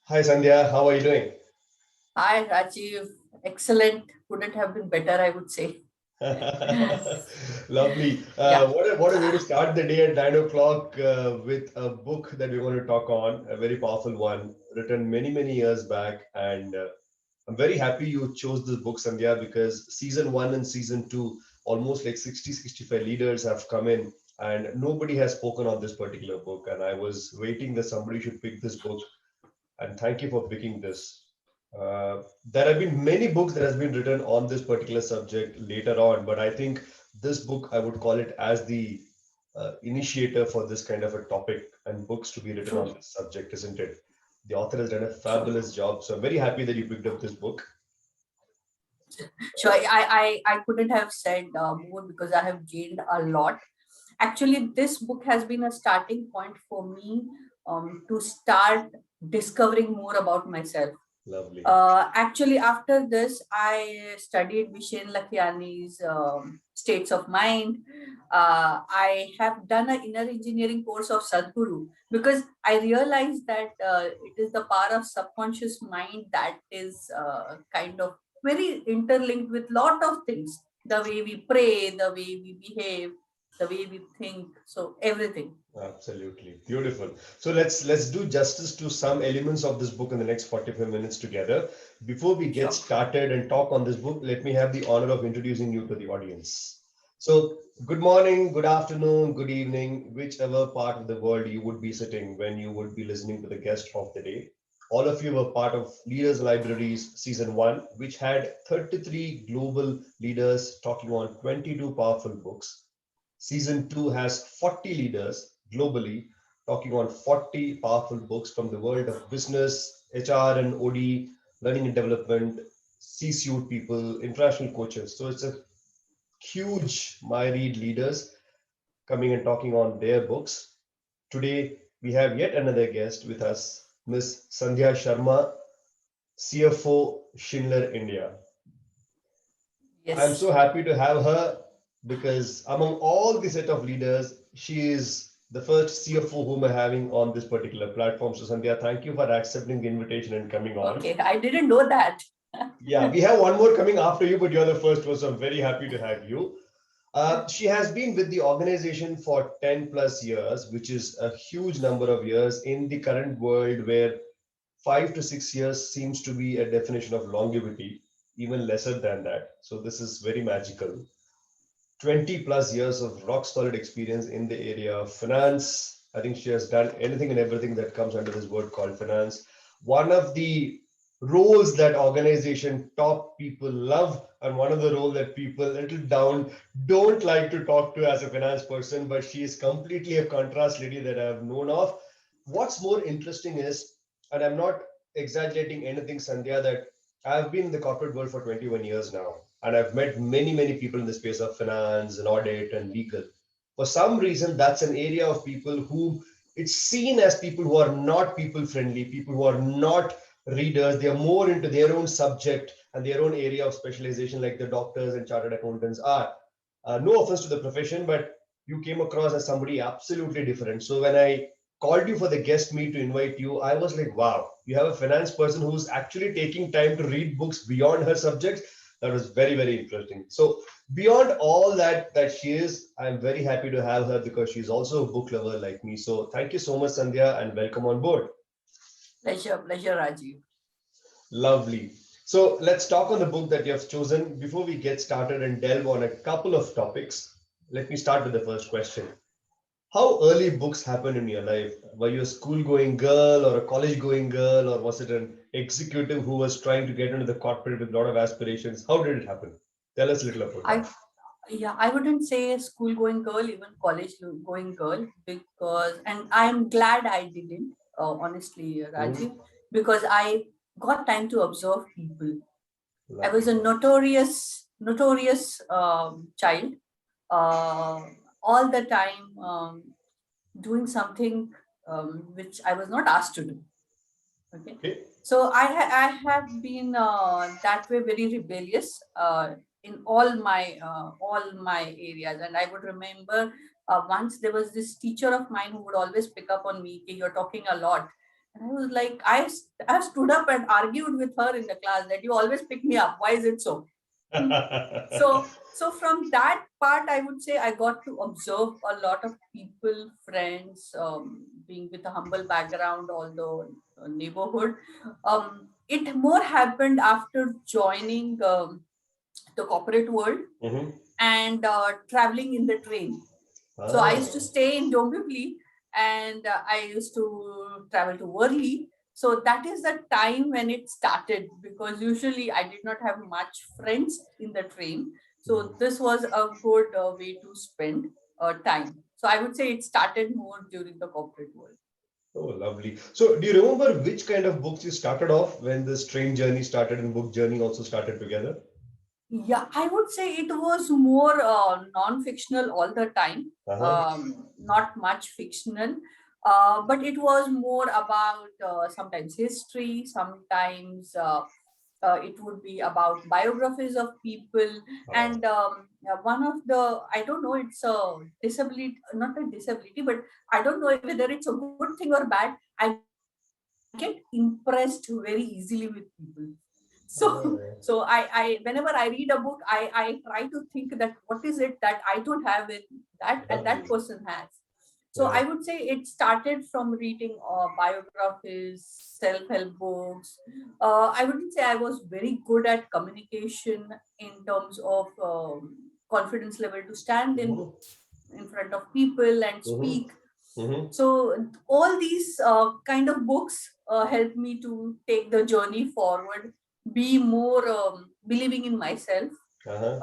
Hi Sandhya, how are you doing? Hi, Rajiv. Excellent. Couldn't have been better, I would say. Lovely. Yeah. What a way to start the day at 9 o'clock with a book that we're going to talk on, a very powerful one, written many years back. And I'm very happy you chose this book, Sandhya, because season one and season two, almost like 65 leaders have come in, and nobody has spoken on this particular book. And I was waiting that somebody should pick this book, and thank you for picking this. There have been many books that has been written on this particular subject later on, but I think this book I would call it as the initiator for this kind of a topic and books to be written True. on this subject, isn't it? The author has done a True. fabulous job, so I'm very happy that you picked up this book. So I couldn't have said more because I have gained a lot. Actually, this book has been a starting point for me to start discovering more about myself. Lovely. Actually, after this, I studied Vishen Lakhiani's States of Mind. I have done an inner engineering course of Sadhguru because I realized that it is the power of subconscious mind that is kind of very interlinked with lot of things. The way we pray, the way we behave, the way we think. So everything. Absolutely. Beautiful. So let's do justice to some elements of this book in the next 45 minutes together. Before we get Sure. started and talk on this book, let me have the honor of introducing you to the audience. So, good morning, good afternoon, good evening, whichever part of the world you would be sitting when you would be listening to the guest of the day. All of you were part of Leaders Libraries Season 1, which had 33 global leaders talking on 22 powerful books. Season 2 has 40 leaders globally talking on 40 powerful books from the world of business, HR and OD, learning and development, C-suite people, international coaches. So it's a huge my read leaders coming and talking on their books. Today we have yet another guest with us, Miss Sandhya Sharma, CFO Schindler India. I'm Yes. so happy to have her because among all the set of leaders, she is the first CFO whom I'm having on this particular platform. So Sandhya, thank you for accepting the invitation and coming on. Okay. I didn't know that. Yeah, we have one more coming after you, but you're the first one, so I'm very happy to have you. She has been with the organization for 10 plus years, which is a huge number of years in the current world where 5 to 6 years seems to be a definition of longevity, even lesser than that. So this is very magical. 20 plus years of rock solid experience in the area of finance. I think she has done anything and everything that comes under this word called finance. One of the roles that organization top people love, and one of the role that people little down don't like to talk to as a finance person, but she is completely a contrast lady that I've known of. What's more interesting is, and I'm not exaggerating anything, Sandhya, that I've been in the corporate world for 21 years now, and I've met many people in the space of finance and audit and legal. For some reason, that's an area of people who it's seen as people who are not people friendly, people who are not readers. They are more into their own subject and their own area of specialization, like the doctors and chartered accountants are. No offense to the profession, but you came across as somebody absolutely different. So when I called you for the guest meet to invite you, I was like, wow, you have a finance person who's actually taking time to read books beyond her subject. That was very interesting. So beyond all that she is, I'm very happy to have her because she's also a book lover like me. So thank you so much, Sandhya, and welcome on board. Pleasure, Rajiv. Lovely. So let's talk on the book that you have chosen. Before we get started and delve on a couple of topics, let me start with the first question. How early books happened in your life? Were you a school going girl or a college going girl, or was it an executive who was trying to get into the corporate with a lot of aspirations? How did it happen? Tell us a little about I that. Yeah, I wouldn't say school going girl, even college going girl, because and I'm glad I didn't, honestly, Mhm. Rajiv, because I got time to observe people. I was Lovely. a notorious child, uh, all the time doing something which I was not asked to do. Okay, Okay. so I have been that way very rebellious in all my areas, and I would remember once there was this teacher of mine who would always pick up on me, "Okay, you're talking a lot." And I was like, I stood up and argued with her in the class that you always pick me up. Why is it so? So from that part, I would say I got to observe a lot of people, friends, being with a humble background, although neighborhood. It more happened after joining the corporate world Mhm. and traveling in the train. So I Ah. used to stay in Dombivli and I used to travel to Worli. So that is the time when it started because usually I did not have much friends in the train. So this was a good way to spend time. So I would say it started more during the corporate world. Oh, lovely. So, do you remember which kind of books you started off when this train journey started and book journey also started together? Yeah, I would say it was more non-fictional all the time, Uh-huh. not much fictional, but it was more about sometimes history, sometimes it would be about biographies of people. Ah. And one of the, I don't know, it's a disability, not a disability, but I don't know whether it's a good thing or bad. I get impressed very easily with people. So Ah, I whenever I read a book, I try to think that what is it that I don't have in that and that lovely. person has. So Yeah. I would say it started from reading biographies, self-help books. I wouldn't say I was very good at communication in terms of confidence level to stand Mhm. in front of people and Mhm. speak. Mhm. So all these kind of books help me to take the journey forward, be more believing in myself, Uh-huh.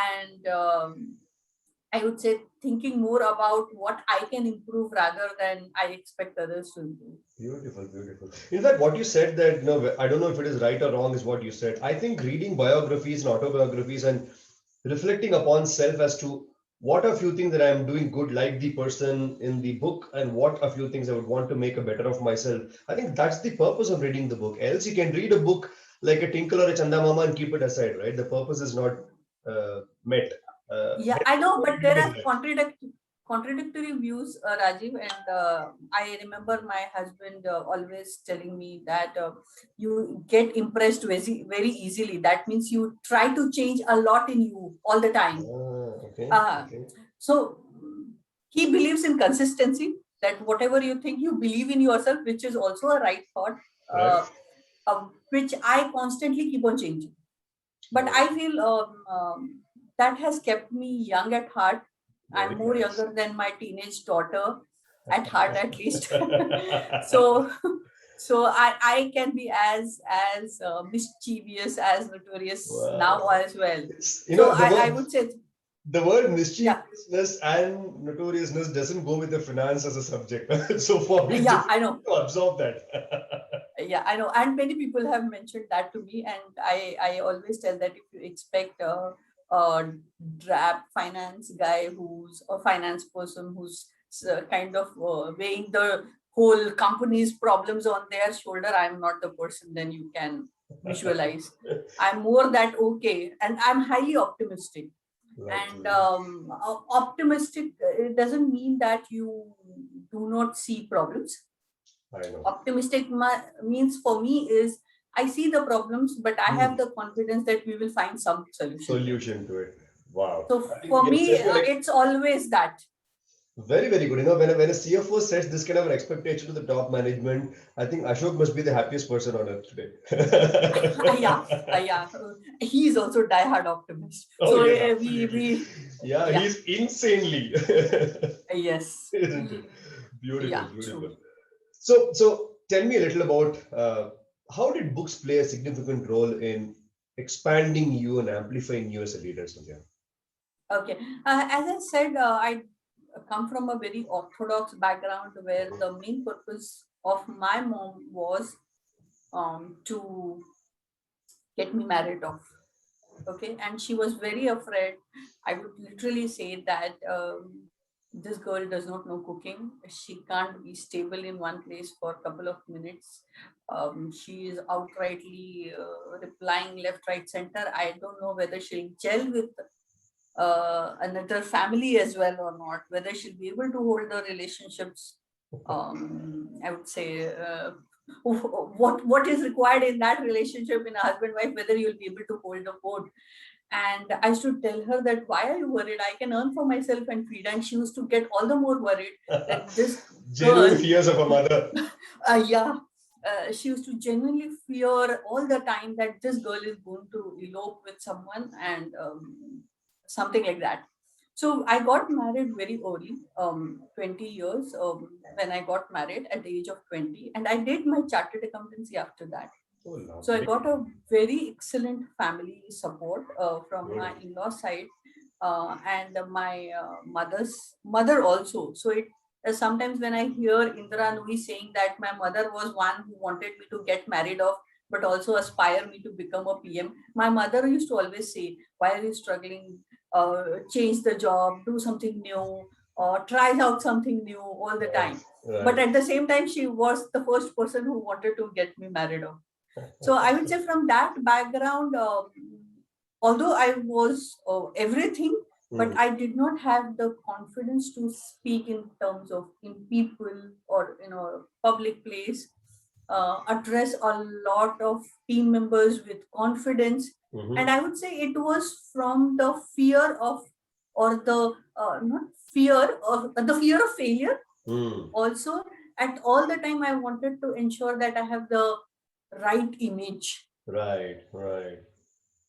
and I would say thinking more about what I can improve rather than I expect others to improve. Beautiful, beautiful. In fact, what you said that, I don't know if it is right or wrong, is what you said. I think reading biographies and autobiographies and reflecting upon self as to what are few things that I am doing good, like the person in the book, and what are few things I would want to make a better of myself. I think that's the purpose of reading the book. Else, you can read a book like a Tinkle or a Chanda Mama and keep it aside, right? The purpose is not met. Yeah, I know, but there are contradictory views, Rajiv. And I remember my husband always telling me that you get impressed very easily. That means you try to change a lot in you all the time. Okay, Uh, okay, so he believes in consistency. That whatever you think, you believe in yourself, which is also a right thought. right. Which I constantly keep on changing. But Oh, I feel that has kept me young at heart. very I'm more nice. younger than my teenage daughter at heart, at least. so I can be as mischievous, as notorious now Wow. as well. It's, So the I word would say, the word yeah, mischievousness and notoriousness doesn't go with the finance as a subject. So for me, it's yeah, I difficult know. to absorb that. Yeah, I know, and many people have mentioned that to me, and I always tell that if you expect a drab finance guy who's a finance person who's kind of weighing the whole company's problems on their shoulder, I'm not the person. Then you can visualize. I'm more that okay, and I'm highly optimistic. And Lovely. optimistic, it doesn't mean that you do not see problems. I know. Optimistic means for me is I see the problems, but I have Hmm. the confidence that we will find some solution to it. Solution to it. Wow. So I think for you have me, set your it's always that. very, very good. When a CFO sets this kind of an expectation to the top management, I think Ashok must be the happiest person on earth today. Yeah, yeah. He's also diehard optimist. Oh, So yes, we absolutely. Yeah, yeah, he's insanely, yes, isn't it? Beautiful, yeah, true. beautiful. So tell me a little about how did books play a significant role in expanding you and amplifying you as a leader, Sandhya? Okay. As I said, I come from a very orthodox background where the main purpose of my mom was to get me married off. Okay, and she was very afraid. I would literally say that this girl does not know cooking. She can't be stable in one place for a couple of minutes. She is outrightly replying left, right, center. I don't know whether she'll gel with another family as well or not, whether she'll be able to hold the relationships. I would say what is required in that relationship in a husband wife, whether you'll be able to hold the fort. And I used to tell her that, why are you worried? I can earn for myself and feed. And she used to get all the more worried that this Genuine girl, fears of a mother. yeah, she used to genuinely fear all the time that this girl is going to elope with someone and something like that. So I got married very early, 20 years, when I got married at the age of 20. And I did my chartered accountancy after that. Oh, So I lovely. got a very excellent family support from my Good. in-law side, and my mother's mother also. So it sometimes when I hear Indra Nui saying that my mother was one who wanted me to get married off, but also aspire me to become a PM. My mother used to always say, "Why are you struggling? Change the job, do something new, or try out something new all the Right, time." But right. at the same time, she was the first person who wanted to get me married off. So I would say from that background, although I was everything, but Hmm. I did not have the confidence to speak in terms of in people or public place, address a lot of team members with confidence. And Mm-hmm. I would say it was from the fear of, or the not fear of, the fear of failure Hmm. also. At all the time I wanted to ensure that I have the right image. Right, right.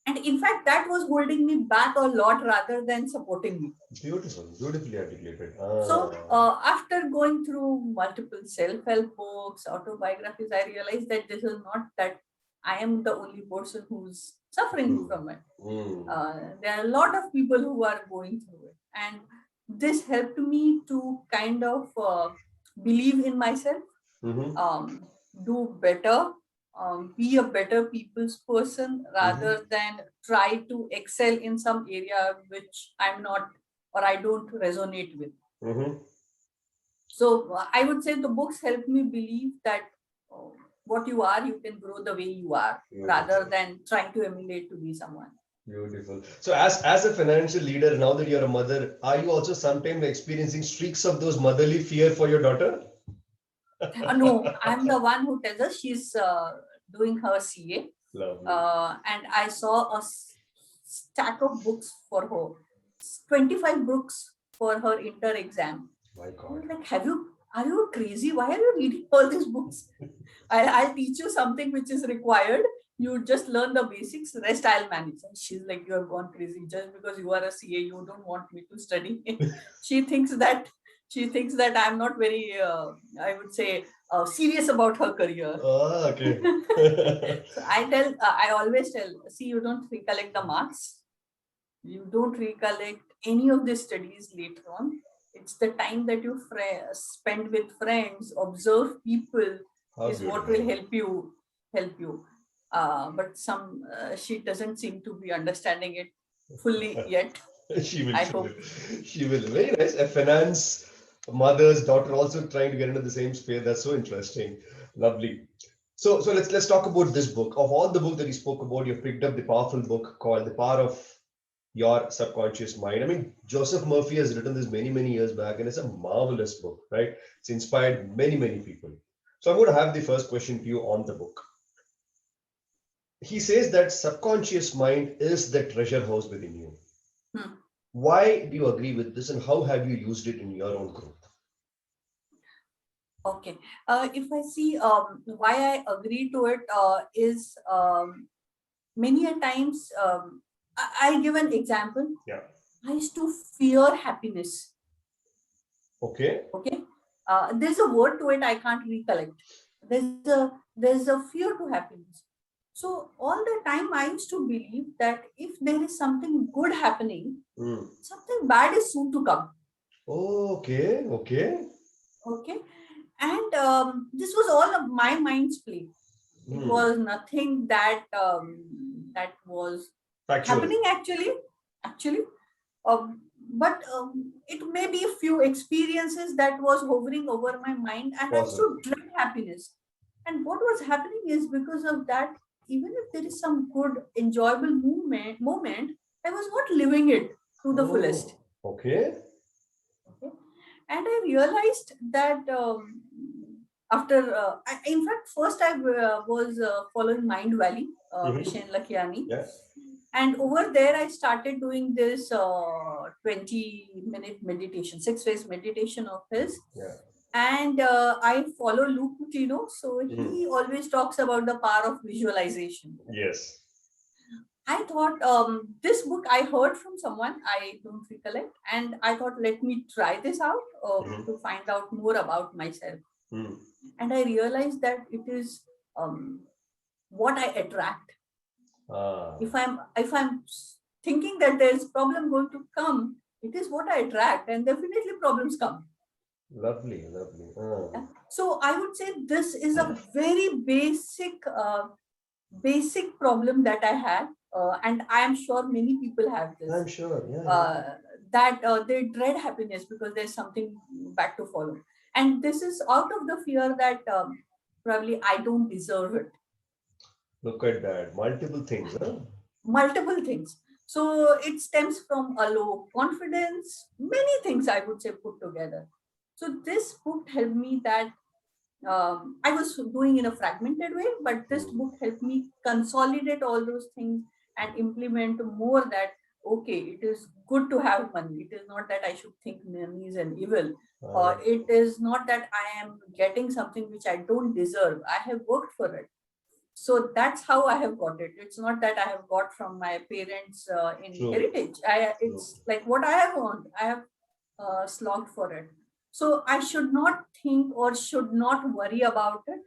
And in fact, that was holding me back a lot rather than supporting me. Beautiful, beautifully articulated. So, Ah. after going through multiple self help books, autobiographies, I realized that this is not that I am the only person who's suffering Hmm. from it. Hmm. There are a lot of people who are going through it. And this helped me to kind of believe in myself, Mm-hmm. um, do better, be a better people's person Mm-hmm. rather than try to excel in some area which I'm not or I don't resonate with. Mm-hmm. So I would say the books help me believe that uh, what you are, you can grow the way you are rather Beautiful. than trying to emulate to be someone. Beautiful. So, as a financial leader, now that you're a mother, are you also sometimes experiencing streaks of those motherly fear for your daughter? No, I'm the one who tells her she's doing her CA, Lovely. and I saw a stack of books for her, 25 books for her inter exam. My I was God. like, are you crazy? Why are you reading all these books? I'll teach you something which is required. You just learn the basics, rest I'll manage. And she's like, you have gone crazy. Just because you are a CA, you don't want me to study. she thinks that she thinks that I'm not very, I would say, serious about her career. Ah, okay. So I always tell, see, you don't recollect the marks, you don't recollect any of the studies later on. It's the time that you spend with friends, observe people, How is what will beautiful. help you. But some she doesn't seem to be understanding it fully yet. She will, I she will, hope. she will. Very nice. A finance mother's daughter also trying to get into the same space. That's so interesting. Lovely. So let's talk about this book. Of all the book that you spoke about, you picked up the powerful book called The Power of Your Subconscious Mind. I mean, Joseph Murphy has written this many years back, and it's a marvelous book, right? It's inspired many people. So I'm going to have the first question to you on the book. He says that subconscious mind is the treasure house within you. Hmm. Why do you agree with this, and how have you used it in your own growth? Okay. If I see why I agree to it is many a times I give an example. Yeah. I used to fear happiness. Okay. Okay, there's a word to it I can't recollect. There's a fear to happiness. So all the time I used to believe that if there is something good happening, Hmm. something bad is soon to come. Okay. Okay. Okay, and this was all of my mind's play. It Hmm. was nothing that was Factual. happening actually. But it may be a few experiences that was hovering over my mind, and I used to Possible. dread happiness. And what was happening is, because of that, even if there is some good enjoyable moment, I was not living it to the fullest. Oh. Okay. Okay, And I realized that after, in fact, first I was following Mind Valley, Vishen Lakiani. Yeah. And over there, I started doing this 20-minute meditation, 6 phase meditation of his. Yeah. And I follow Luke Cucino. So he always talks about the power of visualization. Yes. I thought this book I heard from someone, I don't recollect, and I thought, let me try this out to find out more about myself. And I realized that it is what I attract. If I'm thinking that there's problem going to come, it is what I attract, and definitely problems come. Lovely, lovely. Yeah. So I would say this is a very basic problem that I had, and I am sure many people have this. I'm sure, yeah. That they dread happiness because there's something bad to follow, and this is out of the fear that probably I don't deserve it. Look at that. Multiple things, huh? Multiple things. So it stems from a low confidence, many things I would say put together. So this book helped me that I was doing in a fragmented way, but this book helped me consolidate all those things and implement more that, okay, it is good to have money. It is not that I should think money is an evil, or it is not that I am getting something which I don't deserve. I have worked for it. So that's how I have got it. It's not that I have got from my parents in heritage. It's like what I have earned. I have slogged for it. So I should not think or should not worry about it.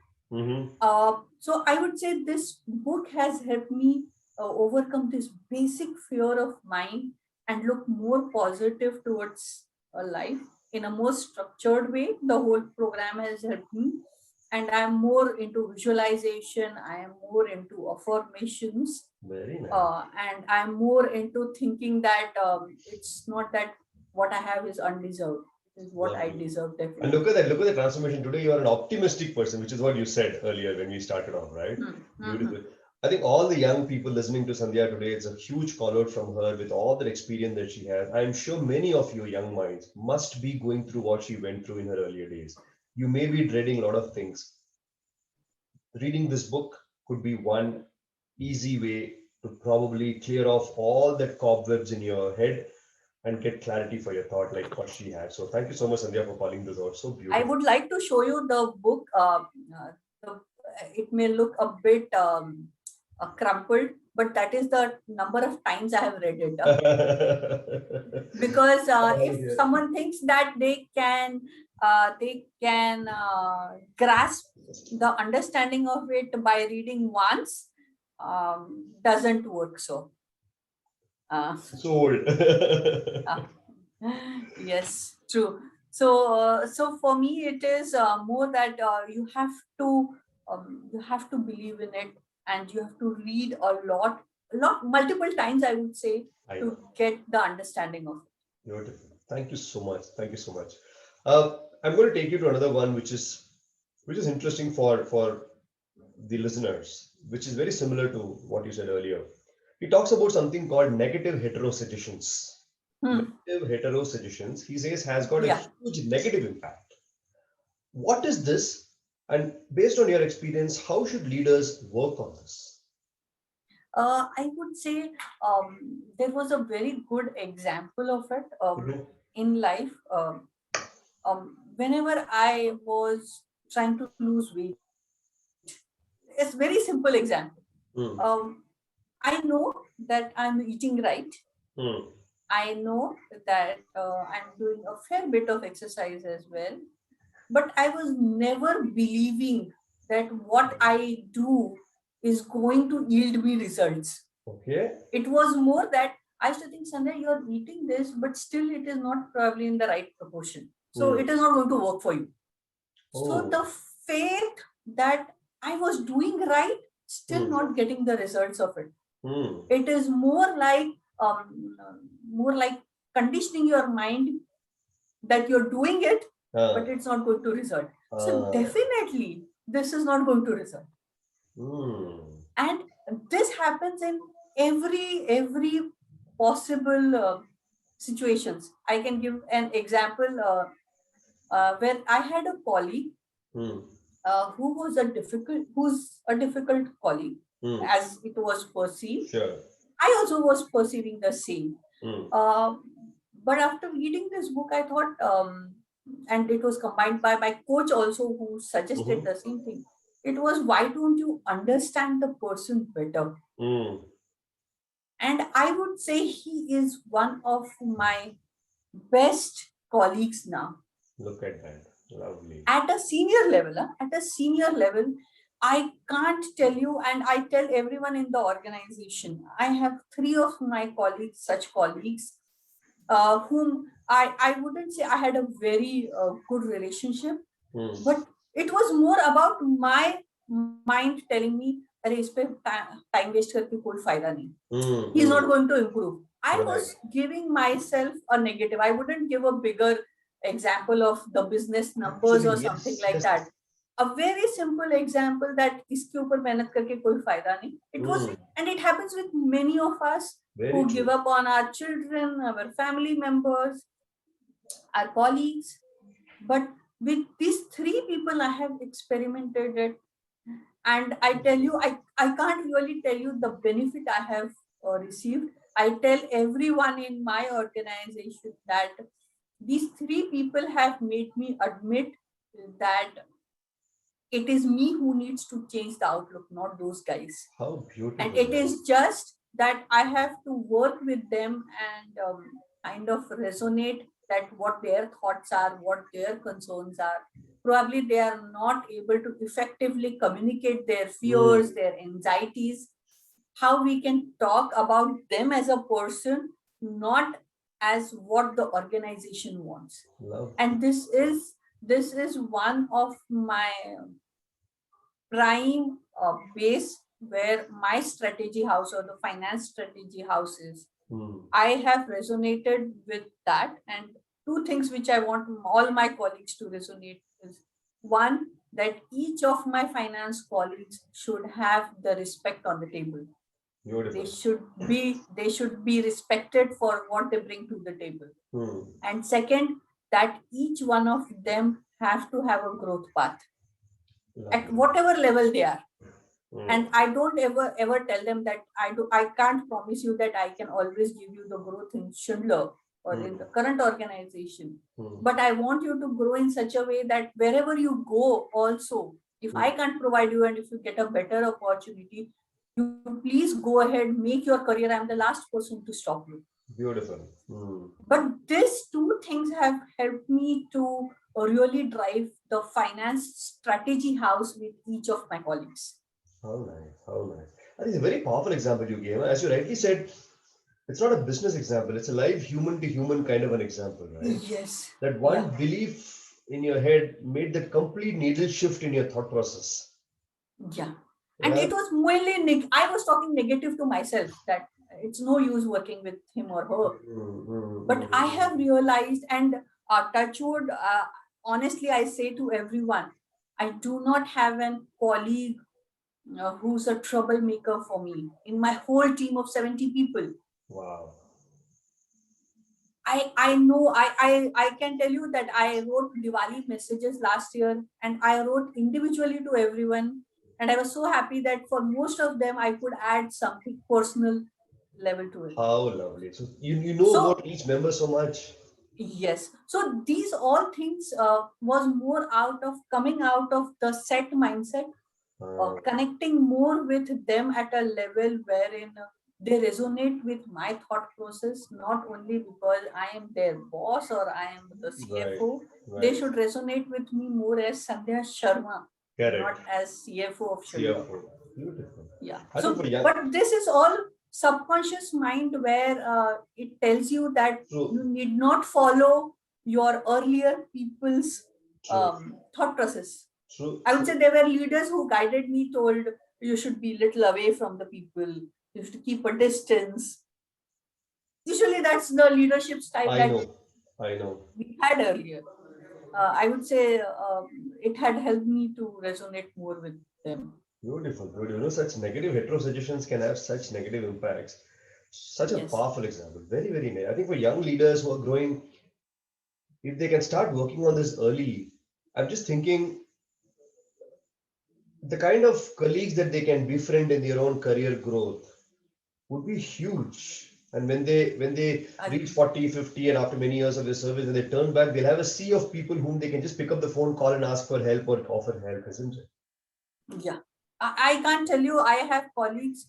So I would say this book has helped me overcome this basic fear of mine and look more positive towards life in a more structured way. The whole program has helped me, and I am more into visualization. I am more into affirmations. Very nice. And I'm more into thinking that it's not that what I have is undeserved. It is what I deserve, definitely. And look at that. Look at the transformation. Today, you are an optimistic person, which is what you said earlier when we started off, right? Beautiful. I think all the young people listening to Sandhya today, it's a huge call out from her with all the experience that she has. I'm sure many of you young minds must be going through what she went through in her earlier days. You may be dreading a lot of things. Reading this book could be one easy way to probably clear off all the cobwebs in your head and get clarity for your thought like what she had. So thank you so much, Sandhya, for calling this out. So beautiful. I would like to show you the book. It may look a bit crumpled, but that is the number of times I have read it. Because if someone thinks that they can grasp the understanding of it by reading once, doesn't work so. Sold. Yes, true. So for me, it is more that you have to believe in it, and you have to read a lot, multiple times, I would say, to get the understanding of it. Beautiful. Thank you so much. Thank you so much. I'm going to take you to another one, which is interesting for the listeners, which is very similar to what you said earlier. He talks about something called negative heterosuggestions. Negative heterosuggestions, he says, has got a huge negative impact. What is this? And based on your experience, how should leaders work on this? I would say there was a very good example of it in life. Whenever I was trying to lose weight, it's a very simple example. I know that I'm eating right. I know that I'm doing a fair bit of exercise as well, but I was never believing that what I do is going to yield me results. Okay. It was more that I used to think, Sandhya, you're eating this, but still it is not probably in the right proportion. So it is not going to work for you. So the faith that I was doing right, still not getting the results of it. It is more like conditioning your mind that you're doing it, but it's not going to result. So definitely this is not going to result. And this happens in every possible situations. I can give an example. where I had a colleague Hmm. who's a difficult colleague, Hmm. as it was perceived. Sure. I also was perceiving the same. Hmm. Uh, but after reading this book, I thought, and it was combined by my coach also, who suggested Mhm. the same thing. It was, why don't you understand the person better? Hmm. And I would say he is one of my best colleagues now. Look at that. Lovely. At a senior level, at a senior level, I can't tell you, and I tell everyone in the organization, I have three of my colleagues, such colleagues, whom I wouldn't say I had a very good relationship, Hmm. but it was more about my mind telling me, अरे इस पे time waste करके कोई फायदा नहीं. Hmm. He's not Hmm. going to improve. I Right. was giving myself a negative. I wouldn't give a bigger example of the business numbers Actually, or something yes. like Yes. that. A very simple example that इसके ऊपर मेहनत करके कोई फायदा नहीं. It was, Hmm. and it happens with many of us Very who give true. up on our children, our family members, our colleagues. But with these three people, I have experimented it, and I tell you, I can't really tell you the benefit I have received. I tell everyone in my organization that these three people have made me admit that it is me who needs to change the outlook, not those guys. How And beautiful, it man. is just that I have to work with them and kind of resonate that what their thoughts are, what their concerns are. Probably they are not able to effectively communicate their fears, Hmm. their anxieties, how we can talk about them as a person, not as what the organization wants. Love. And this is one of my prime base where my strategy house or the finance strategy house is. Hmm. I have resonated with that, and two things which I want all my colleagues to resonate is, one, that each of my finance colleagues should have the respect on the table. They Beautiful. should be respected for what they bring to the table. Hmm. And second, that each one of them have to have a growth path at Lovely. whatever level they are. Hmm. And I don't ever tell them that I can't promise you that I can always give you the growth in Schindler or in Hmm. the current organization. Hmm. But I want you to grow in such a way that wherever you go also, if I Hmm. can't provide you and if you get a better opportunity, you please go ahead, make your career. I'm the last person to stop you. Beautiful. Hmm. But these two things have helped me to really drive the finance strategy house with each of my colleagues. How nice. How nice. I think it's a very powerful example you gave. As you rightly said, it's not a business example. It's a live human to human kind of an example, right? Yes. That Yeah. one belief in your head made the complete needle shift in your thought process. Yeah. And Yeah. it was mainly I was talking negative to myself that it's no use working with him or her. Mm, mm, But I have realized, and touchwood, honestly, I say to everyone, I do not have an colleague who's a troublemaker for me in my whole team of 70 people. wow. I know I can tell you that I wrote Diwali messages last year and I wrote individually to everyone, and I was so happy that for most of them I could add something personal level to it. How lovely. So you know So about each member so much. yes, so these all things was more out of coming out of the set mindset, Uh, connecting more with them at a level wherein they resonate with my thought process, not only because I am their boss or I am the right. CFO. They Right. should resonate with me more as Sandhya Sharma, not Correct. as CFO of Schindler. CFO. Beautiful. Yeah. I think So, for young. but this is all subconscious mind where it tells you that you True. need not follow your earlier people's True. thought process. True. I would say True. there were leaders who guided me, told you should be little away from the people, you should keep a distance. Usually, that's the leadership style I that know. I know. we had earlier. I would say it had helped me to resonate more with them. Beautiful. Beautiful. You know, such negative heterosuggestions can have such negative impacts. Such a Yes. powerful example. Very, very nice. I think for young leaders who are growing, if they can start working on this early, I'm just thinking the kind of colleagues that they can befriend in their own career growth would be huge. And when they reach I, 40, 50, and after many years of their service and they turn back, they'll have a sea of people whom they can just pick up the phone, call and ask for help or offer help, isn't it? yeah, I can't tell you. I have colleagues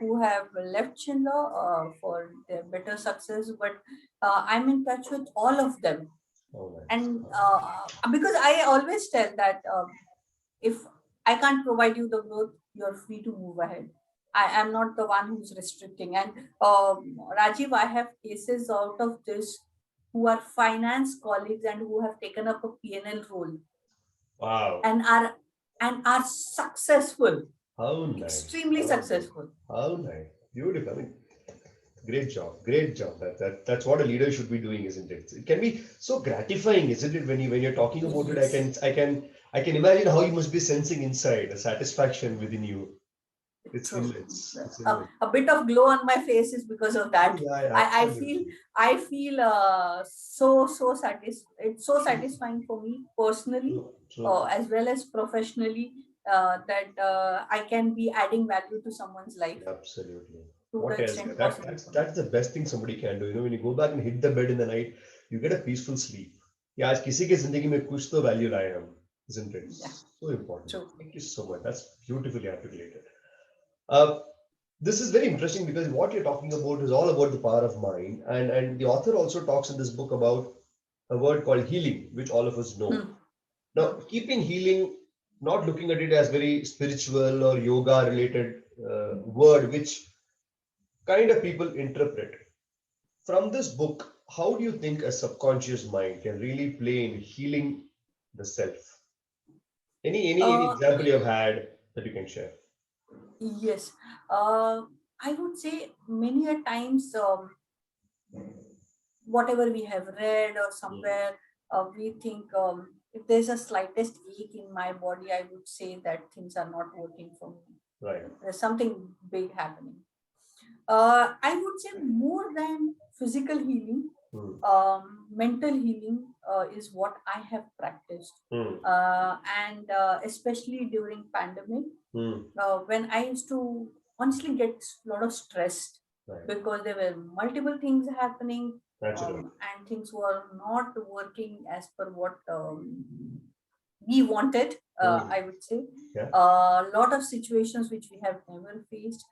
who have left Schindler for their better success, but I'm in touch with all of them. Oh, nice. And because I always tell that if I can't provide you the growth, you're free to move ahead. I am not the one who's restricting. And Rajiv, I have cases out of this who are finance colleagues and who have taken up a P&L role Wow. and are successful, How nice. extremely How good. successful. How nice. Beautiful. I mean, great job. Great job. That's what a leader should be doing, isn't it? It can be so gratifying, isn't it? When you're talking about it, I Yes. can I can I can imagine how you must be sensing inside a satisfaction within you. It's True. immense. It's immense. A bit of glow on my face is because of Oh that. yeah, yeah, I feel absolutely. so it's so True. satisfying for me personally, True. True. as well as professionally, that I can be adding value to someone's life Absolutely. to the What else? extent That possible that's for me. that's the best thing somebody can do. When you go back and hit the bed in the night, you get a peaceful sleep. Yeah, आज किसी के जिंदगी में कुछ तो value लाए हम, isn't it? Yeah, So important. true. Thank you so much. That's beautifully articulated. Uh, this is very interesting because what you're talking about is all about the power of mind, and the author also talks in this book about a word called healing, which all of us know. Hmm. Now, Hmm. keeping healing, not looking at it as very spiritual or yoga related word, which kind of people interpret. From this book, how do you think a subconscious mind can really play in healing the self? Any Uh, example you have had that you can share? yes. I would say many a times, whatever we have read or Mm. somewhere, we think, if there's a slightest ache in my body, I would say that things are not working for me. Right. There's something big happening. I would say more than physical healing, Mm. mental healing is what I have practiced, Mm. and especially during pandemic, Mm. when I used to honestly get a lot of stressed Right. because there were multiple things happening, Naturally. and things were not working as per what we wanted. Mm. I would say Yeah. a lot of situations which we have never faced,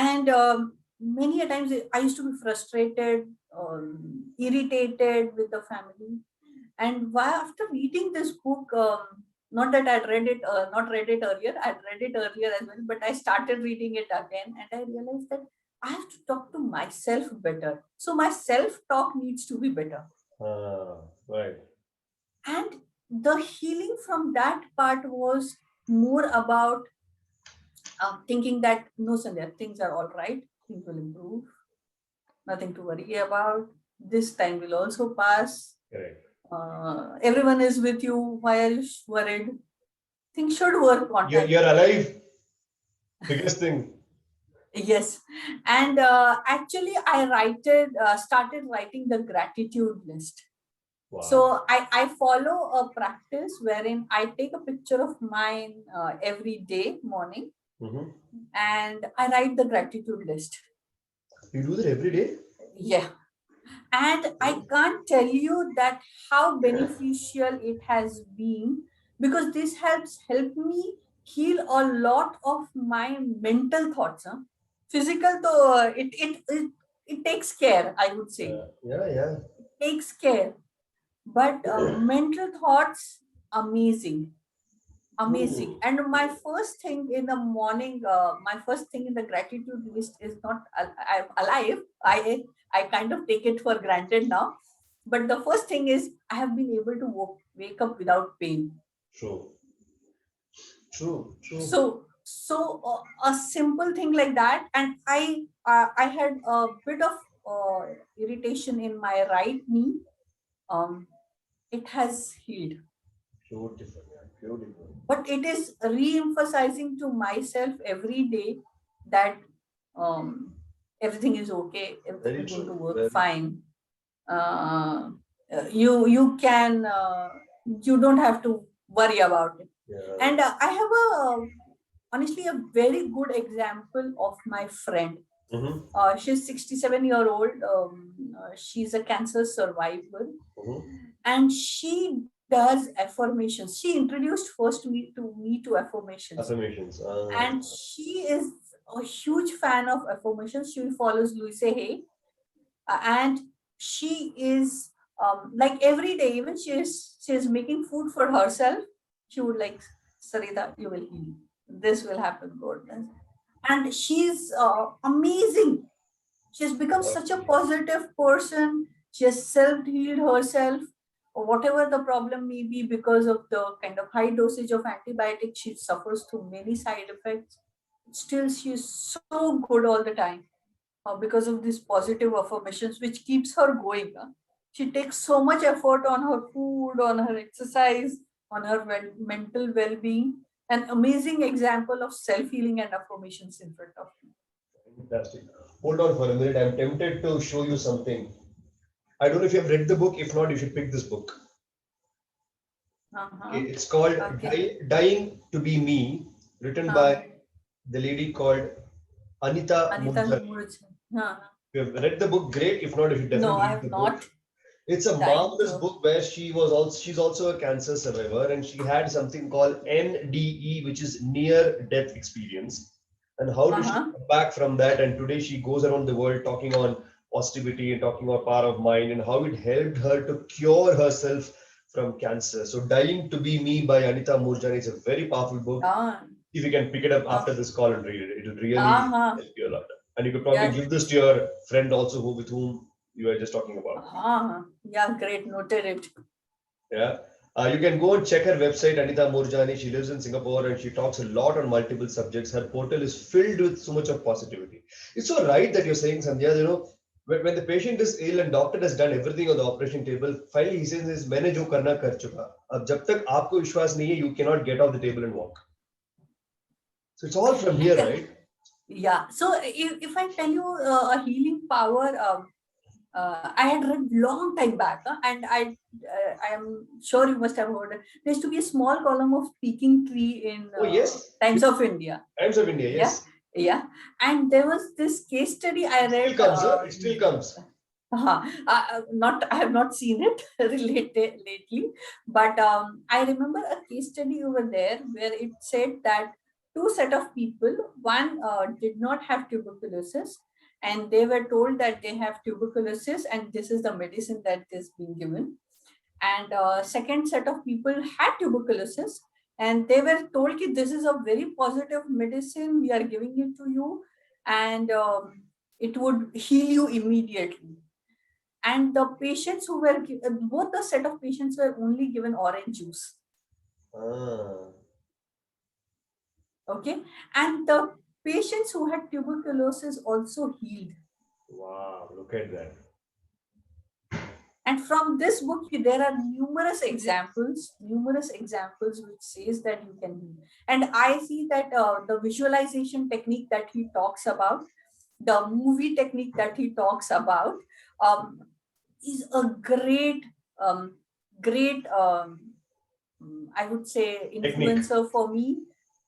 and many a times I used to be frustrated, irritated with the family. And why, after reading this book, not that I'd read it, not read it earlier, I'd read it earlier as well, but I started reading it again and I realized that I have to talk to myself better. So my self talk needs to be better. Right. And the healing from that part was more about thinking that no, Sandhya, things are all right, things will improve, nothing to worry about. This time will also pass. Correct. Everyone is with you. Why are you worried? Things should work on You're, time. you're alive. Biggest thing. Yes, and actually, started writing the gratitude list. Wow. So I follow a practice wherein I take a picture of mine every day morning Hmm. and I write the gratitude list. You do that every day? Yeah, and I can't tell you that how beneficial it has been, because this help me heal a lot of my mental thoughts, huh? Physical though, it takes care, I would say. Yeah, yeah. It takes care, but mental thoughts, amazing, amazing. Hmm. And my first thing in the morning, my first thing in the gratitude list is not I'm alive. I kind of take it for granted now, but the first thing is I have been able to wake up without pain. True. True. True. So a simple thing like that, and I had a bit of irritation in my right knee. um it has healed, Beautiful. Yeah. Beautiful. but it is re-emphasizing to myself every day that um, everything is okay, everything Very is going to true. work Very true. fine. uh, you can you don't have to worry about it. Yeah. And I have honestly a very good example of my friend. Mm-hmm. She's 67-year-old. She's a cancer survivor, Mm-hmm. and she does affirmations. She introduced first me to affirmations, Affirmations. and she is a huge fan of affirmations. She follows Louise Hay, and she is like every day, even she's making food for herself. She would like, Sarita, you will heal. This will happen, God. And she's amazing. She has become such a Lovely. positive person. She has self-healed herself, or whatever the problem may be, because of the kind of high dosage of antibiotics. She suffers through many side effects. Still, she is so good all the time because of these positive affirmations, which keeps her going. She takes so much effort on her food, on her exercise, on her mental well-being. An amazing example of self-healing and affirmations in front of me. Fantastic. Hold on for a minute. I'm tempted to show you something. I don't know if you have read the book. If not, you should pick this book. Okay, Uh-huh. it's called Okay. Dying to Be Me, written Uh, by the lady called Anita Anita Murjani. Murj. Uh, If you have read the book, great. If not, you should no, definitely I read have the book. not. It's a Dying marvelous to. book where she's also a cancer survivor, and she had something called NDE, which is near death experience. And how did she Uh-huh. come back from that? And today she goes around the world talking on positivity and talking about power of mind and how it helped her to cure herself from cancer. So Dying to Be Me by Anita Murjani is a very powerful book. Uh, If you can pick it up uh, after this call and read it, it will really uh-huh. help you a lot. And you could probably Yeah. give this to your friend also with whom you were just talking about. Uh-huh. Yeah, great. Noted it. Yeah. You can go and check her website, Anita Murjani. She lives in Singapore and she talks a lot on multiple subjects. Her portal is filled with so much of positivity. It's so right that you're saying, Sandhya, when the patient is ill and doctor has done everything on the operation table, finally he says, मैंने जो करना कर चुका. अब जब तक आपको विश्वास नहीं है, you cannot get off the table and walk. So it's all from here, And right? yeah, so if I tell you a healing power, I had read long time back, I am sure you must have heard. There used to be a small column of speaking tree in Oh, yes. Times of India. Times of India, Yeah, yes. yeah, and there was this case study I It still read. comes, huh? It still comes. Not I have not seen it related lately, but I remember a case study over there where it said that two set of people, one did not have tuberculosis, and they were told that they have tuberculosis and this is the medicine that is being given, and second set of people had tuberculosis and they were told that this is a very positive medicine, we are giving it to you, and it would heal you immediately. And the patients who were both the set of patients were only given orange juice. Ah, Okay, and the patients who had tuberculosis also healed. wow, look at that. And from this book, there are numerous examples which says that you can heal. And I see that the visualization technique that he talks about, the movie technique that he talks about, um, is a um, great I would say Technique. influencer for me,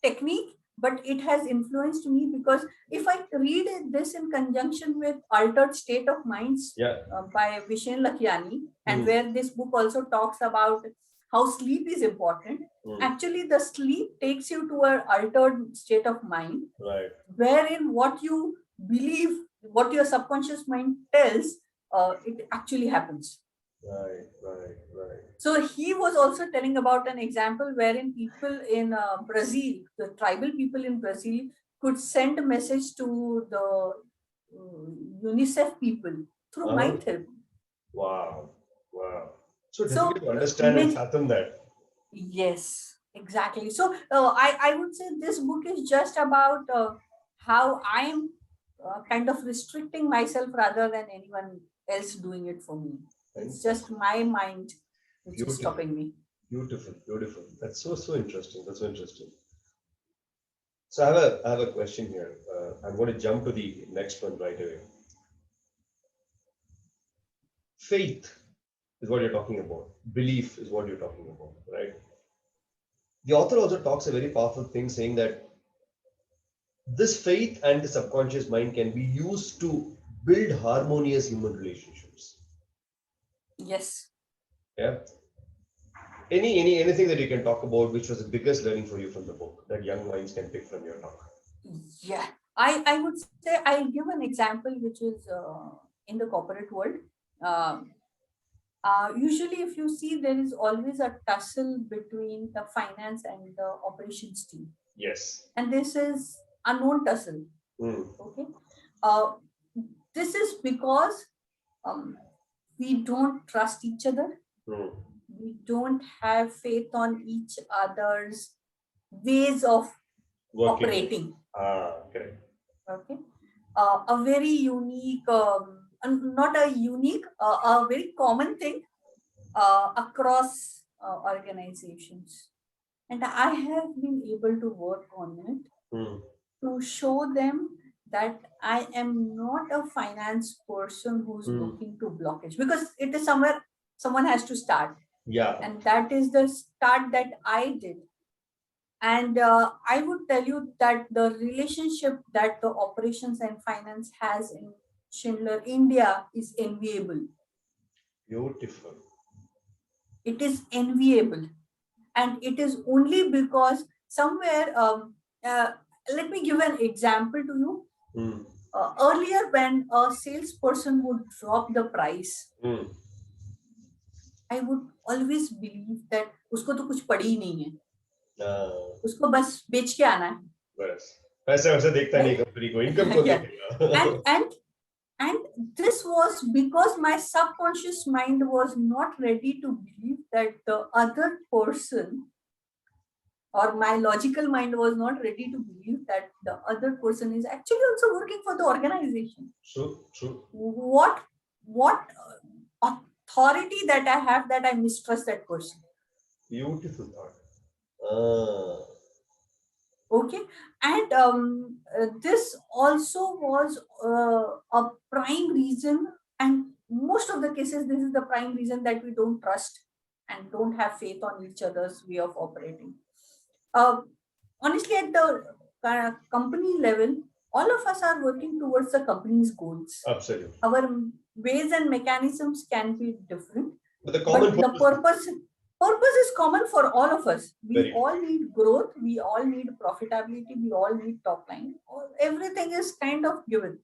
technique, but it has influenced me because if I read this in conjunction with Altered State of Minds Yeah. by Vishen Lakhiani, and Hmm. where this book also talks about how sleep is important. Hmm. Actually, the sleep takes you to an altered state of mind, Right. wherein what you believe, what your subconscious mind tells, it actually happens. Right. Right. Right. So he was also telling about an example wherein people in Brazil, the tribal people in Brazil, could send a message to the UNICEF people through Uh-huh. mind therapy. Wow. Wow. So difficult So to understand and fathom that. yes, exactly. So I would say this book is just about how I am kind of restricting myself rather than anyone else doing it for me. It's just Fantastic. my mind which is Beautiful. stopping me. Beautiful. Beautiful. That's so interesting. That's so interesting. So I have a question here. I'm going to jump to the next one right away. Faith. is what you're talking about. Belief is what you're talking about, right? The author also talks a very powerful thing saying that this faith and the subconscious mind can be used to build harmonious human relationships. Yes. Yeah. Anything that you can talk about, which was the biggest learning for you from the book that young minds can pick from your talk? Yeah. I would say I'll give an example which is in the corporate world. Um, Usually, if you see, there is always a tussle between the finance and the operations team. Yes. And this is a known tussle. Okay. Uh, this is because um, we don't trust each other. We don't have faith on each other's ways of Working. operating. Correct. Okay. A very unique, not a unique, a very common thing across organizations. And I have been able to work on it to show them that I am not a finance person who's looking to blockage, because it is somewhere someone has to start. Yeah. And that is the start that I did. And I would tell you that the relationship that the operations and finance has in Schindler India is enviable. Beautiful. It is enviable. And it is only because somewhere, let me give an example to you. Earlier, when a salesperson would drop the price, I would always believe that उसको तो कुछ पड़ी ही नहीं है, उसको बस बेच के आना है. बस पैसे वैसे देखता नहीं कंपनी को, इनकम को देखेगा. And this was because my subconscious mind was not ready to believe that the other person, or my logical mind was not ready to believe that the other person is actually also working for the organization. True. What authority that I have that I mistrust that person? Beautiful thought. Okay. And this also was a prime reason, and most of the cases, this is the prime reason that we don't trust and don't have faith on each other's way of operating. Honestly, at the company level, all of us are working towards the company's goals. Absolutely. Our ways and mechanisms can be different, but the purpose is common for all of us. We all need growth, we all need profitability, we all need top line. Everything is kind of given.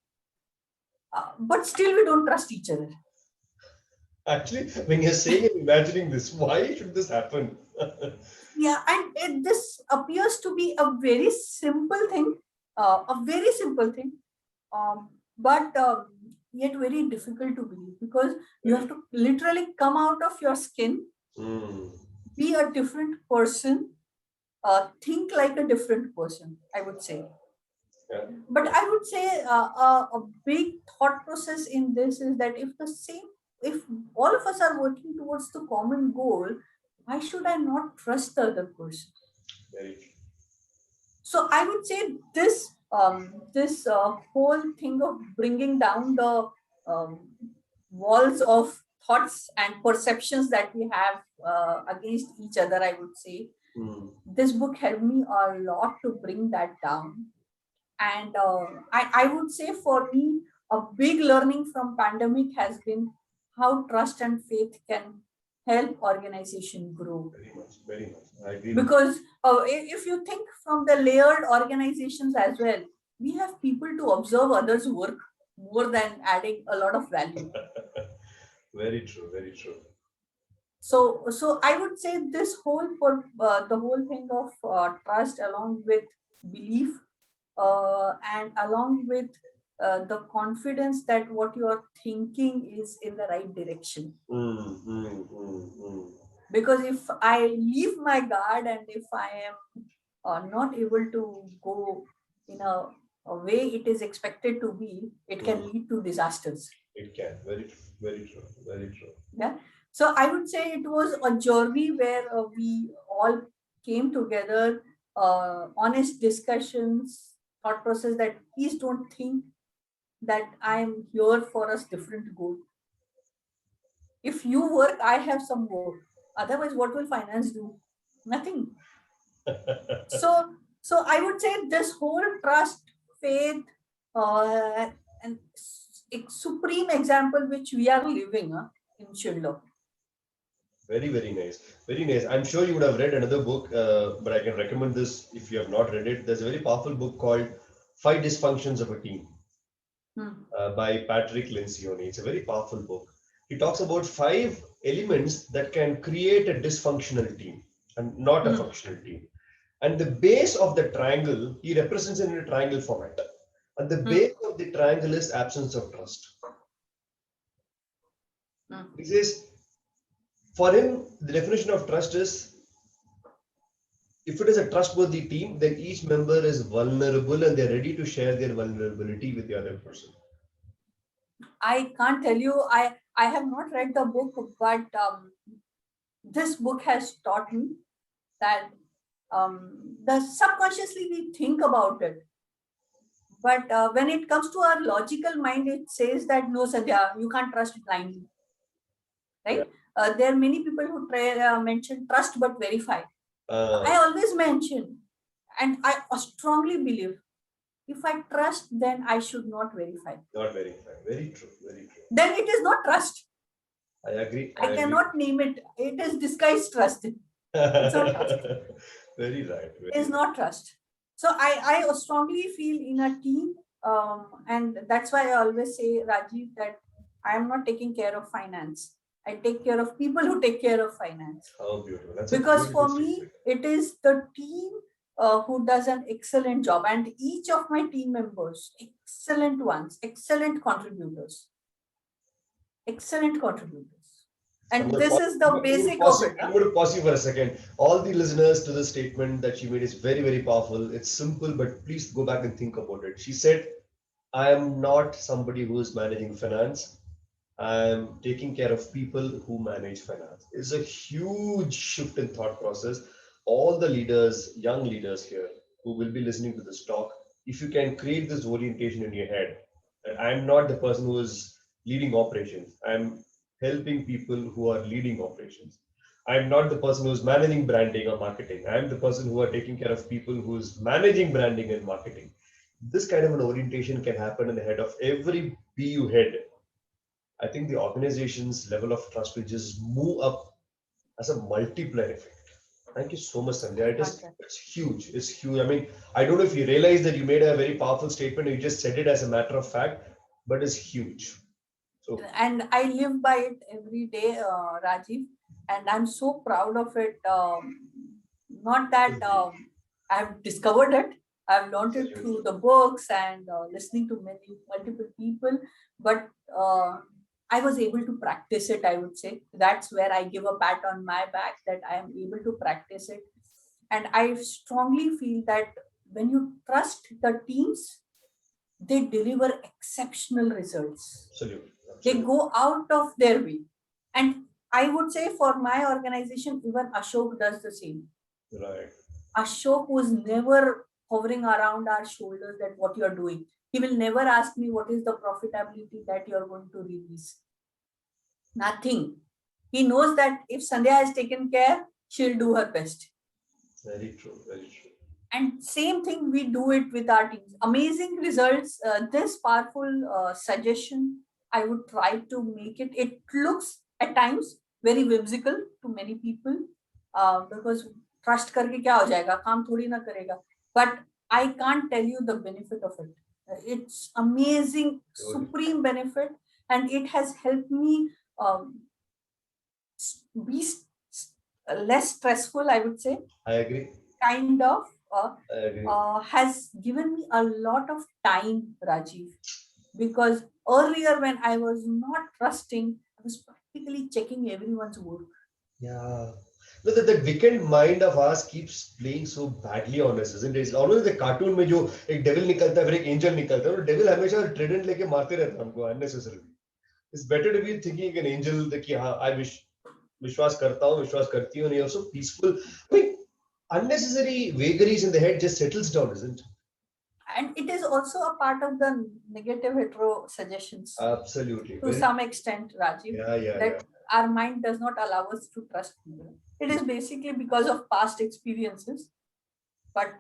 But still we don't trust each other. Actually, when you're saying and imagining this, why should this happen? Yeah, and this appears to be a very simple thing, but yet very difficult to believe, because you have to literally come out of your skin, be a different person, think like a different person, I would say. Yeah. But I would say a big thought process in this is that if all of us are working towards the common goal, why should I not trust the other person? Very true. So I would say this whole thing of bringing down the walls of thoughts and perceptions that we have against each other, I would say, this book helped me a lot to bring that down. And I would say for me, a big learning from pandemic has been how trust and faith can help organization grow. Very much. I agree. Because if you think from the layered organizations as well, we have people to observe others' work more than adding a lot of value. Very true. Very true. So I would say this the whole thing of trust, along with belief, and along with the confidence that what you are thinking is in the right direction. Because if I leave my guard and if I am not able to go in a way it is expected to be, it can lead to disasters. It can. Very true. Very true. Very true. Yeah. So I would say it was a journey where we all came together, honest discussions, thought process that please don't think that I'm here for a different goal. If you work, I have some work. Otherwise, what will finance do? Nothing. So I would say this whole trust, faith, and supreme example which we are living in Schindler. Very, very nice. Very nice. I'm sure you would have read another book, but I can recommend this if you have not read it. There's a very powerful book called Five Dysfunctions of a Team by Patrick Lencioni. It's a very powerful book. He talks about five elements that can create a dysfunctional team and not a functional team. And the base of the triangle, he represents it in a triangle format. And the base of the triangle is absence of trust. He says, for him, the definition of trust is, if it is a trustworthy team, then each member is vulnerable and they're ready to share their vulnerability with the other person. I can't tell you, I have not read the book, but this book has taught me that the subconsciously we think about it. But when it comes to our logical mind, it says that no, Sandhya, you can't trust blindly. Right? Yeah. There are many people who mention trust but verify. I always mention, and I strongly believe, if I trust, then I should not verify. Not verify. Very true. Very true. Then it is not trust. I agree. I cannot name it. It is disguised trust. It's not trust. Very right. It is not trust. So I strongly feel in a team, and that's why I always say, Rajiv, that I am not taking care of finance. I take care of people who take care of finance. Oh, beautiful. That's because for me, it is the team who does an excellent job, and each of my team members, excellent ones, excellent contributors. Excellent contributors. And this is the basic of it. I'm going to pause you for a second. All the listeners to the statement that she made is very, very powerful. It's simple, but please go back and think about it. She said, I am not somebody who is managing finance. I'm taking care of people who manage finance. It's a huge shift in thought process. All the leaders, young leaders here who will be listening to this talk, if you can create this orientation in your head, that I'm not the person who is leading operations. I'm helping people who are leading operations. I'm not the person who's managing branding or marketing. I'm the person who are taking care of people who's managing branding and marketing. This kind of an orientation can happen in the head of every BU head. I think the organization's level of trust will just move up as a multiplier effect. Thank you so much, Sandhya. It's huge. It's huge. I mean, I don't know if you realize that you made a very powerful statement. You just said it as a matter of fact, but it's huge. So, and I live by it every day, Rajiv, and I'm so proud of it. Not that I've discovered it. I've learned it through the books and listening to multiple people, but I was able to practice it, I would say. That's where I give a pat on my back that I am able to practice it. And I strongly feel that when you trust the teams, they deliver exceptional results. Absolutely. They go out of their way. And I would say for my organization, even Ashok does the same. Right. Ashok was never hovering around our shoulders that what you're doing. He will never ask me what is the profitability that you're going to release. Nothing. He knows that if Sandhya has taken care, she'll do her best. Very true. Very true. And same thing, we do it with our teams. Amazing results. This powerful suggestion, I would try to make it. It looks at times very whimsical to many people because trust करके क्या हो जाएगा, काम थोड़ी ना करेगा. But I can't tell you the benefit of it. It's amazing, supreme benefit, and it has helped me be less stressful, I would say. I agree. Kind of has given me a lot of time, Rajiv, because earlier when I was not trusting, I was practically checking everyone's work. Yeah. No, the wicked mind of ours keeps playing so badly on us, isn't it? It's always the cartoon में जो एक devil निकलता है फिर एक angel निकलता है और devil हमेशा trident लेके मारते रहता है हमको unnecessarily. It's better to be thinking an angel that कि हाँ I विश्वास करता हूँ विश्वास करती हूँ and you're so peaceful. I mean, unnecessary vagaries in the head just settles down, isn't it? And it is also a part of the negative hetero suggestions. Absolutely. To some extent, Rajiv. Yeah. our mind does not allow us to trust people. It is basically because of past experiences, but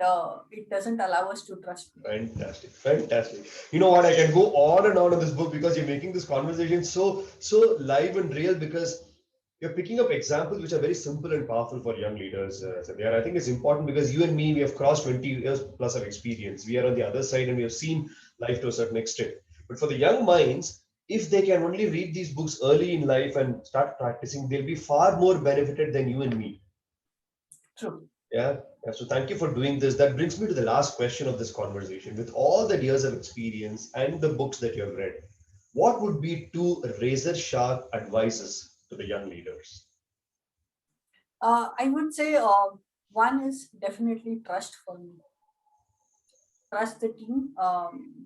it doesn't allow us to trust people. Fantastic, fantastic. You know what? I can go on and on in this book because you're making this conversation so live and real because you're picking up examples which are very simple and powerful for young leaders. Sandhya. I think it's important because you and me, we have crossed 20 years plus of experience. We are on the other side and we have seen life to a certain extent. But for the young minds, if they can only read these books early in life and start practicing, they'll be far more benefited than you and me. True. Yeah. Yeah. So thank you for doing this. That brings me to the last question of this conversation. With all the years of experience and the books that you have read, what would be two razor sharp advices to the young leaders? I would say one is definitely trust for me. Trust the team,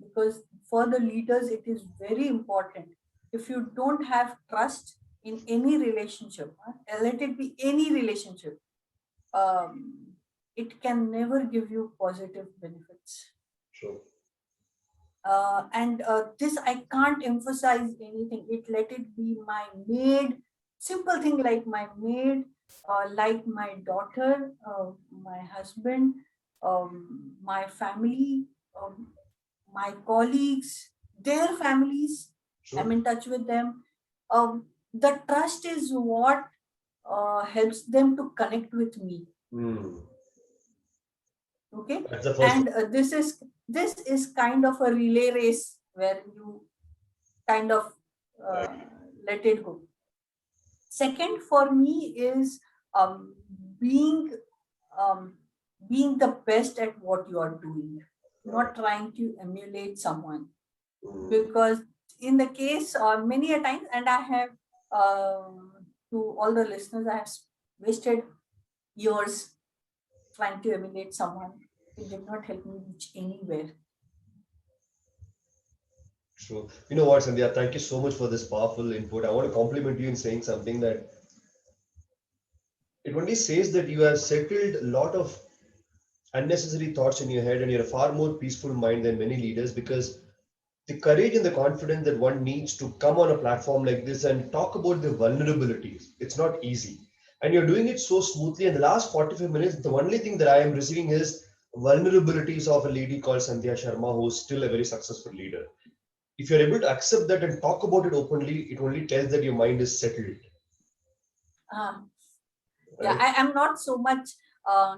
because for the leaders, it is very important. If you don't have trust in any relationship, let it be any relationship, um, it can never give you positive benefits. Sure. And this I can't emphasize anything. Let it be my maid, simple thing like my maid, like my daughter, my husband, my family, um, my colleagues, their families. I'm Sure. in touch with them. The trust is what helps them to connect with me. Hmm. Okay, That's the first one. and this is kind of a relay race where you kind of Right. uh, let it go. Second for me is um, being um, being the best at what you are doing, Right. not trying to emulate someone. Hmm. Because in the case many a times, and I have to all the listeners, I have wasted years trying to emulate someone. It did not help me reach anywhere. True. You know what, Sandhya? Thank you so much for this powerful input. I want to compliment you in saying something that it only says that you have settled a lot of unnecessary thoughts in your head and you're a far more peaceful mind than many leaders because the courage and the confidence that one needs to come on a platform like this and talk about the vulnerabilities. It's not easy. And you're doing it so smoothly. In the last 45 minutes, the only thing that I am receiving is vulnerabilities of a lady called Sandhya Sharma, who's still a very successful leader. If you're able to accept that and talk about it openly, it only tells that your mind is settled, uh, yeah, right? I am not so much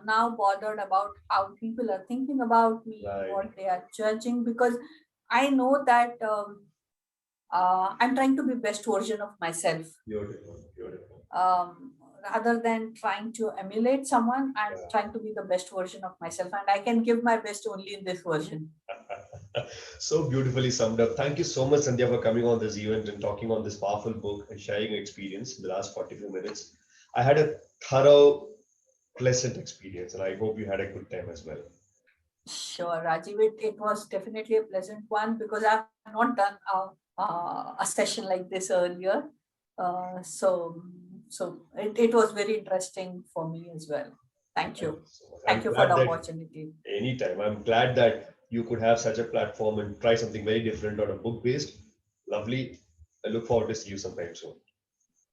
now bothered about how people are thinking about me, Right. what they are judging, because I know that I'm trying to be best version of myself. Beautiful, beautiful. um, Rather than trying to emulate someone, I'm Yeah. trying to be the best version of myself, and I can give my best only in this version. So beautifully summed up. Thank you so much, Sandhya, for coming on this event and talking on this powerful book and sharing your experience in the last 45 minutes. I had a thorough, pleasant experience, and I hope you had a good time as well. Sure, Rajiv, it was definitely a pleasant one because I've not done a session like this earlier. So it was very interesting for me as well. Thank Thank you. you so much. Thank I'm you for glad the that opportunity. anytime, I'm glad that you could have such a platform and try something very different on a book based. Lovely. I look forward to see you sometime soon.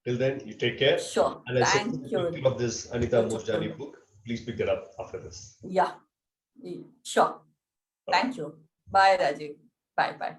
Till then, you take care. Sure. And I send you Thank the you. picture of this Anita You Mosjani too. book. Please pick that up after this. Yeah. Sure. Bye bye. Thank you. Bye, Rajiv. Bye bye.